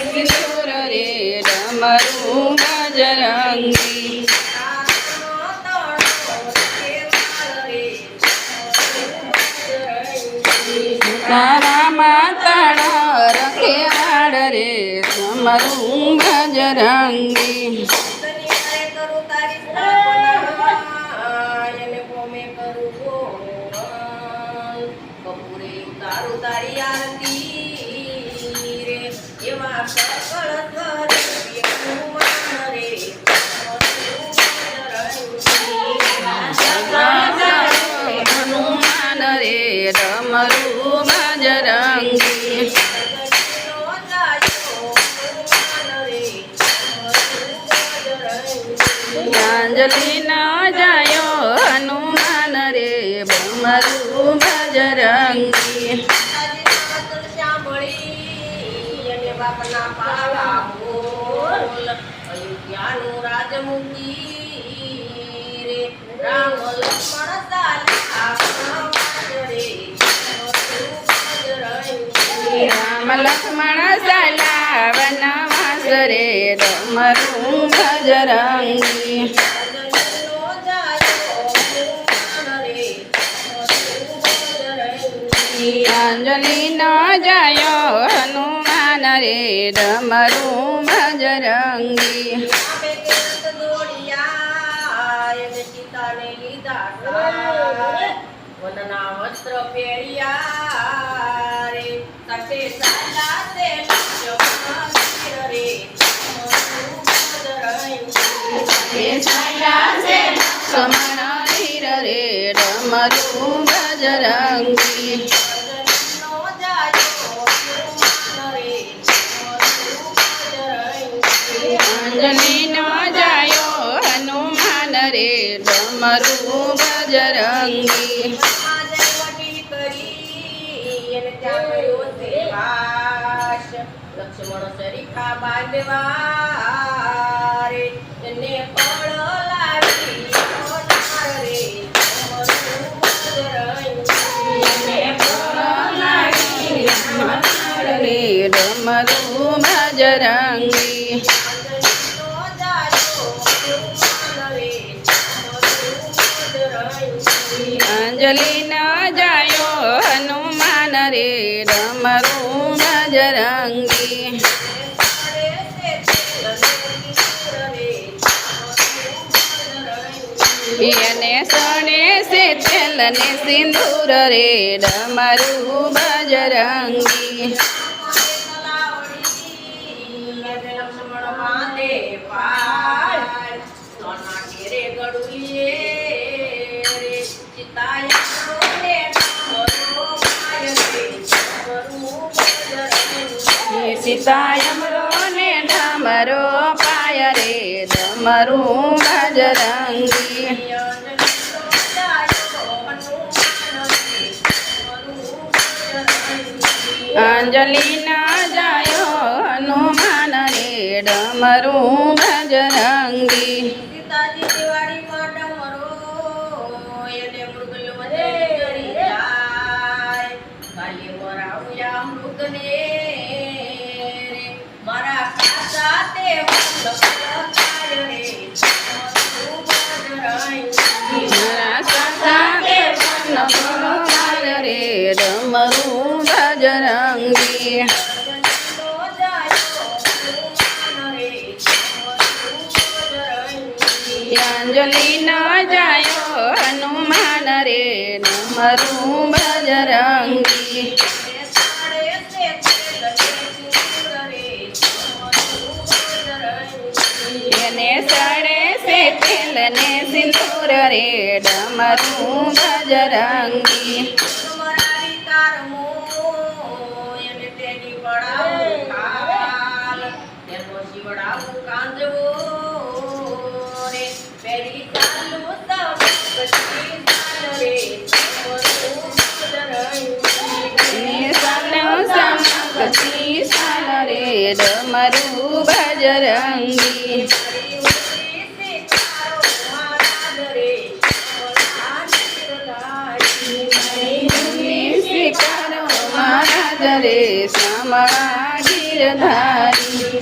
સિંદૂર રે ડમરું બજરંગી તારામાં તાળા રખિયાળ રે ડમરું બજરંગી તારી આરતી રે એવા સકળ હનુમાન રે ડમરું બજરંગી અંજલિ ન જાયો હનુમાન રે ડમરું બજરંગી બાપના પાલા બોલ અયોધ્યાનું રાજમુખી રે રામ લક્ષ્મણ રામ લક્ષ્મણ સાલા વનવાસ રે ડમરું બજરંગી અંજલિ ન જાયો હનુમાન રે ડમરું બજરંગી વનના વસ્ત્ર પહેર્યા રે સાથે સાલા તે સમણ વીર રે ડમરું બજરંગી અંજલિ ન જાયો હનુમાન રે ડમરું બજરંગી લક્ષ્મણ સરીખા બાંધવા રે એને ફળ લાવી રે ડમરું બજરંગી અંજલિ ન જાયો હનુમાન રે ડમરું બજરંગી એને સણે સે તેલ ને સિંદૂર રે ડમરું બજરંગી સીતાયમરો ને ડમરો પાય રે ડમરું બજરંગી અંજલિ ન જાયો હનુમાન રે ડમરું બજરંગી મારા સાથે રે ડમરું બજરંગી અંજલિ ન જાયો હનુમાન રે ડમરું બજરંગી એને સડે સે તેલ ને સિંદૂર રે ડમરું બજરંગી રે ડમરું બજરંગી રે શ્યામળા ગીરધારી